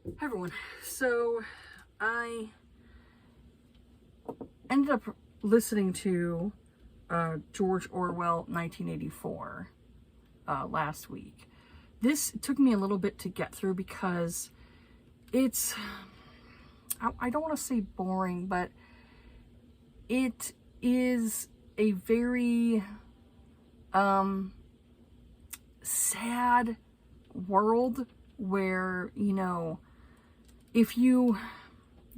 Hi everyone. So I ended up listening to George Orwell 1984 last week. This took me a little bit to get through because it's, I don't want to say boring, but it is a very sad world where, if you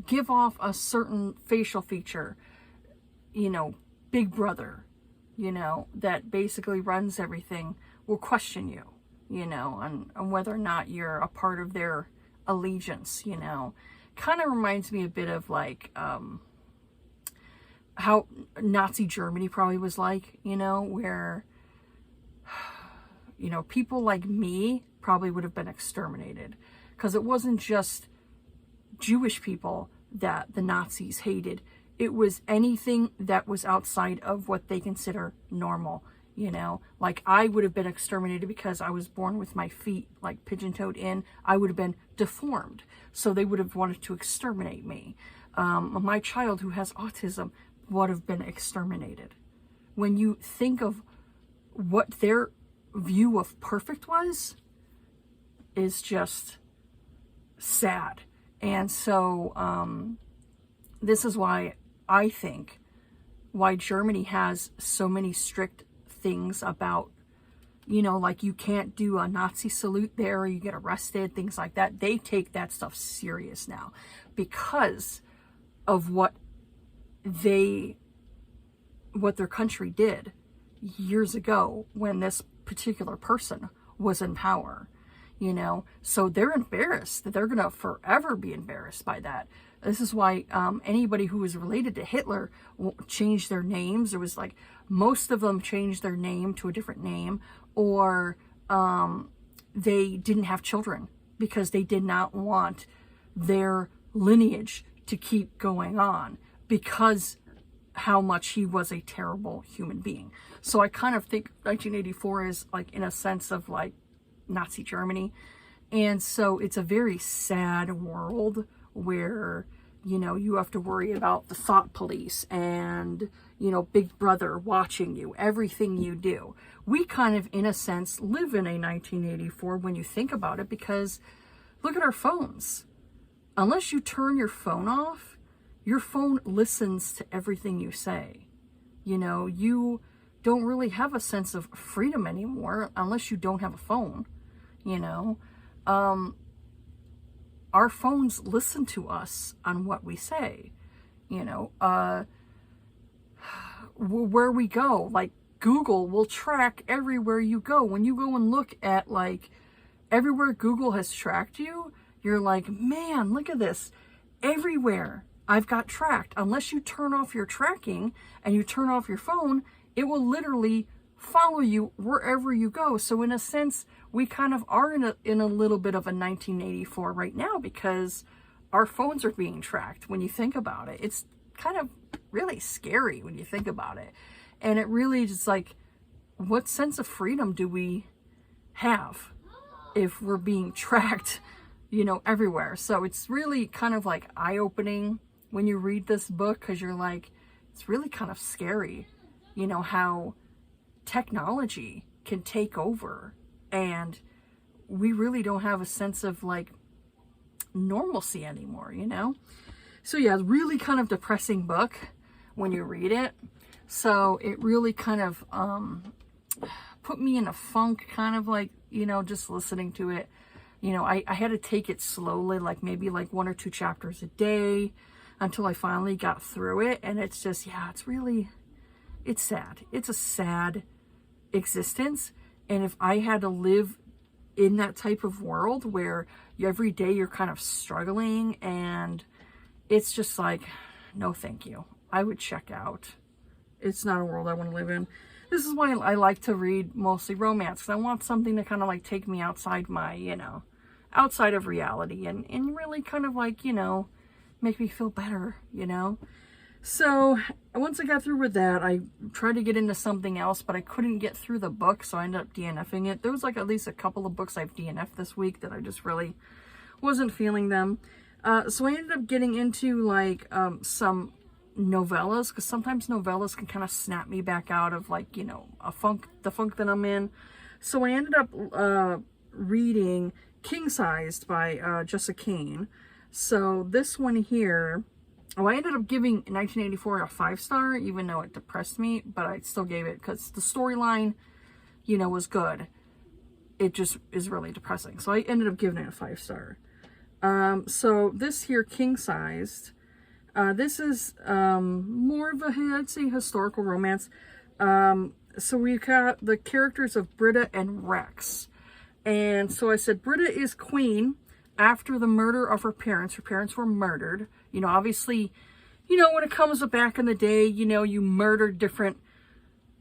give off a certain facial feature, Big Brother, that basically runs everything, will question you, on whether or not you're a part of their allegiance, Kind of reminds me a bit of like how Nazi Germany probably was like, where, people like me probably would have been exterminated. Because it wasn't just Jewish people that the Nazis hated. It was anything that was outside of what they consider normal, Like I would have been exterminated because I was born with my feet like pigeon-toed in. I would have been deformed. So they would have wanted to exterminate me. My child who has autism would have been exterminated. When you think of what their view of perfect was, is just sad. And so this is why I think why Germany has so many strict things about, like you can't do a Nazi salute there or you get arrested, things like that. They take that stuff serious now because of what their country did years ago when this particular person was in power. So they're embarrassed. They're going to forever be embarrassed by that. This is why anybody who was related to Hitler changed their names. There was like, most of them changed their name to a different name, or they didn't have children because they did not want their lineage to keep going on because how much he was a terrible human being. So I kind of think 1984 is like in a sense of like Nazi Germany. And so it's a very sad world where, you have to worry about the thought police and, Big Brother watching you, everything you do. We kind of, in a sense, live in a 1984 when you think about it, because look at our phones. Unless you turn your phone off, your phone listens to everything you say. You don't really have a sense of freedom anymore unless you don't have a phone. Our phones listen to us on what we say, where we go, like Google will track everywhere you go. When you go and look at like everywhere Google has tracked you, you're like, man, look at this. Everywhere I've got tracked. Unless you turn off your tracking and you turn off your phone, it will literally follow you wherever you go. So in a sense, we kind of are in a little bit of a 1984 right now because our phones are being tracked. When you think about it, it's kind of really scary when you think about it. And it really is like, what sense of freedom do we have if we're being tracked, everywhere? So it's really kind of like eye-opening when you read this book, because you're like, it's really kind of scary, how technology can take over and we really don't have a sense of like normalcy anymore, So yeah, really kind of depressing book when you read it. So it really kind of put me in a funk, kind of like, just listening to it. I had to take it slowly, like maybe like 1 or 2 chapters a day until I finally got through it. And it's just, yeah, it's sad. It's a sad existence. And if I had to live in that type of world where every day you're kind of struggling, and it's just like, no, thank you. I would check out. It's not a world I want to live in. This is why I like to read mostly romance, because I want something to kind of like take me outside my, outside of reality and really kind of like, make me feel better, So once I got through with that, I tried to get into something else, but I couldn't get through the book, so I ended up DNFing it. There was like at least a couple of books I've DNF'd this week that I just really wasn't feeling them. So I ended up getting into like some novellas, because sometimes novellas can kind of snap me back out of like, you know, the funk that I'm in. So I ended up reading King Sized by Jessa Kane. So this one here, I ended up giving 1984 a 5-star, even though it depressed me, but I still gave it because the storyline, you know, was good. It just is really depressing. So I ended up giving it a 5-star. So this here, King Sized, this is more of a, I'd say, historical romance. So we've got the characters of Britta and Rex. And so I said, Britta is queen after the murder of her parents. Her parents were murdered. You know, obviously, you know, when it comes to back in the day, you know, you murdered different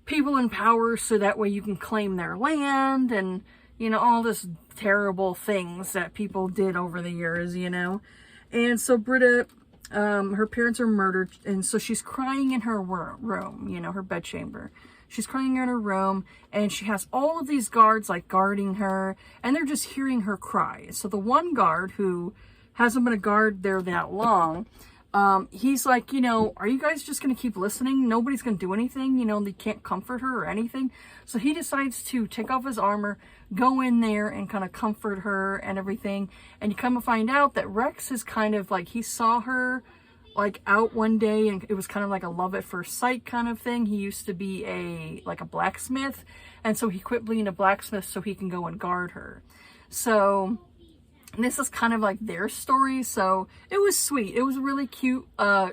people in power so that way you can claim their land and, you know, all this terrible things that people did over the years, you know. And so Britta, her parents are murdered, and so she's crying in her room, you know, her bedchamber. She's crying in her room, and she has all of these guards, like, guarding her, and they're just hearing her cry. So the one guard, who hasn't been a guard there that long, he's like, you know, are you guys just going to keep listening? Nobody's going to do anything, you know, they can't comfort her or anything. So he decides to take off his armor, go in there and kind of comfort her and everything. And you come to find out that Rex is kind of like, he saw her like out one day, and it was kind of like a love at first sight kind of thing. He used to be a blacksmith, and so he quit being a blacksmith so he can go and guard her. So this is kind of like their story. So it was sweet. It was a really cute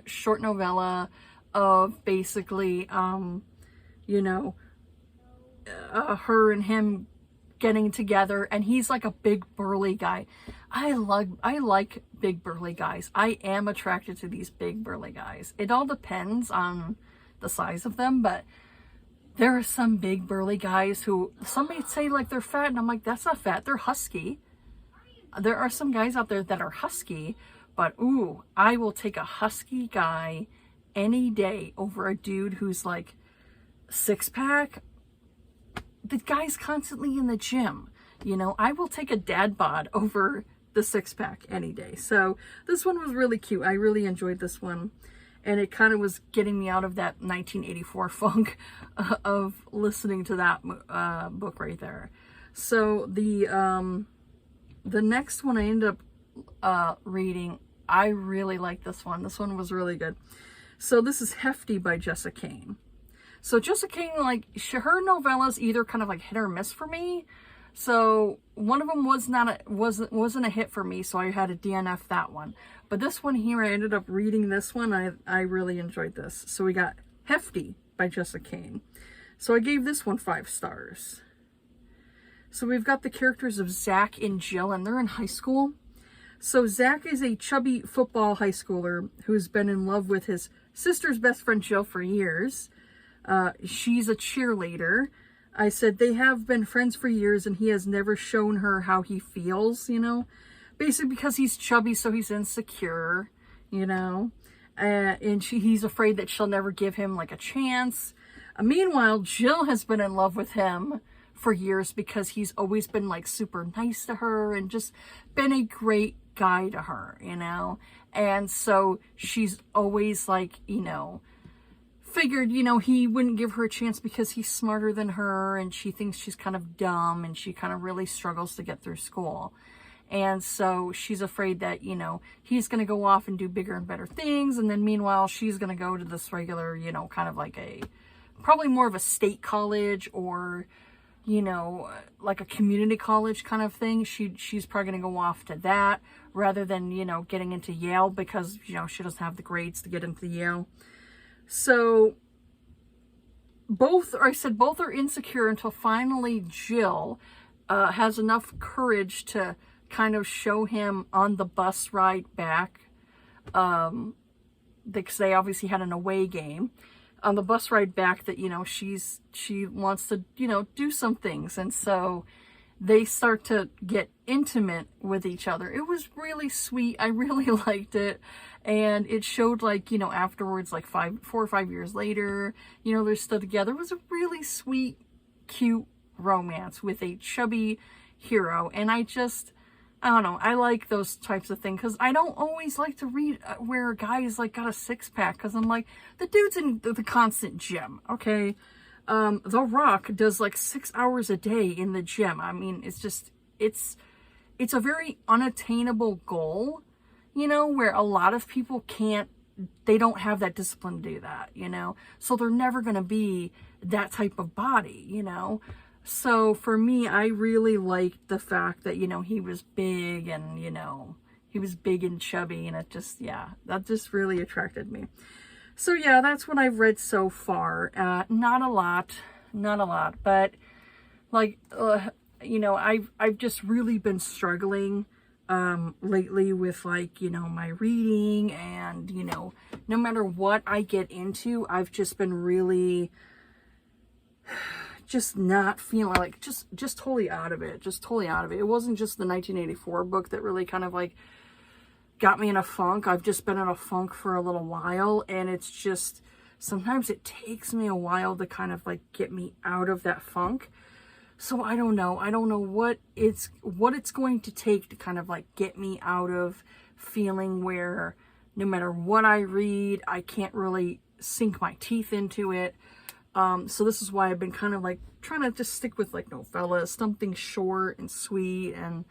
short novella of basically you know, her and him getting together, and he's like a big burly guy. I like big burly guys. I am attracted to these big burly guys. It all depends on the size of them, but there are some big burly guys who somebody say like they're fat, and I'm like, that's not fat, they're husky. There are some guys out there that are husky, but ooh, I will take a husky guy any day over a dude who's like 6-pack. The guy's constantly in the gym, you know. I will take a dad bod over the 6-pack any day. So this one was really cute. I really enjoyed this one, and it kind of was getting me out of that 1984 funk of listening to that book right there. So the next one I ended up reading, I really like this one. This one was really good. So this is Hefty by Jessa Kane. So Jessa Kane, like, her novellas either kind of like hit or miss for me. So one of them wasn't a hit for me, so I had to DNF that one. But this one here, I ended up reading this one. I really enjoyed this. So we got Hefty by Jessa Kane. So I gave this one 5 stars. So we've got the characters of Zach and Jill, and they're in high school. So Zach is a chubby football high schooler who's been in love with his sister's best friend Jill for years. She's a cheerleader. I said they have been friends for years, and he has never shown her how he feels, you know. Basically because he's chubby, so he's insecure, you know. And he's afraid that she'll never give him like a chance. Meanwhile, Jill has been in love with him for years because he's always been like super nice to her and just been a great guy to her, you know. And so she's always like, you know, figured, you know, he wouldn't give her a chance because he's smarter than her, and she thinks she's kind of dumb, and she kind of really struggles to get through school. And so she's afraid that, you know, he's going to go off and do bigger and better things, and then meanwhile she's going to go to this regular, you know, kind of like probably more of a state college, or, you know, like a community college kind of thing. She's probably going to go off to that rather than, you know, getting into Yale, because, you know, she doesn't have the grades to get into Yale. So both are insecure until finally Jill has enough courage to kind of show him on the bus ride back, because they obviously had an away game, on the bus ride back, that, you know, she wants to, you know, do some things. And so they start to get intimate with each other. It was really sweet. I really liked it. And it showed, like, you know, afterwards, like 4 or 5 years later, you know, they're still together. It was a really sweet, cute romance with a chubby hero. And I just I don't know. I like those types of things because I don't always like to read where a guy is like got a six pack, because I'm like, the dude's in the constant gym. Okay. The Rock does like 6 hours a day in the gym. I mean, it's just, it's a very unattainable goal, you know, where a lot of people can't, they don't have that discipline to do that, you know, so they're never going to be that type of body, you know. So for me, I really liked the fact that, you know, he was big and, you know, he was big and chubby, and it just, yeah, that just really attracted me. So yeah, that's what I've read so far. Not a lot, but like, you know, I've just really been struggling lately with, like, you know, my reading, and, you know, no matter what I get into, I've just been really just not feeling like, just totally out of it, It wasn't just the 1984 book that really kind of like got me in a funk. I've just been in a funk for a little while, and it's just, sometimes it takes me a while to kind of like get me out of that funk. So I don't know what it's going to take to kind of like get me out of feeling where no matter what I read, I can't really sink my teeth into it. So this is why I've been kind of like trying to just stick with like novellas, something short and sweet, and,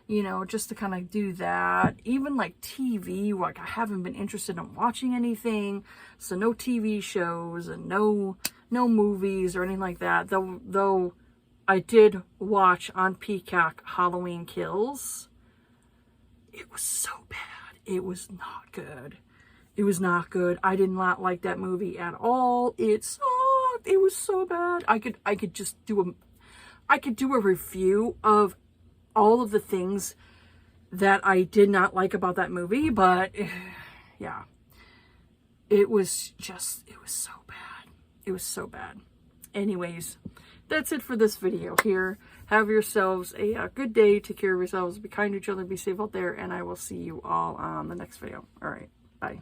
you know, just to kind of do that. Even like TV, like I haven't been interested in watching anything, so no TV shows and no movies or anything like that. Though I did watch on Peacock Halloween Kills. It was so bad. It was not good. It was not good. I did not like that movie at all. It was so bad. I could just do a review of all of the things that I did not like about that movie, but yeah, it was so bad. It was so bad. Anyways, that's it for this video here. Have yourselves a good day. Take care of yourselves. Be kind to each other. Be safe out there. And I will see you all on the next video. All right. Bye.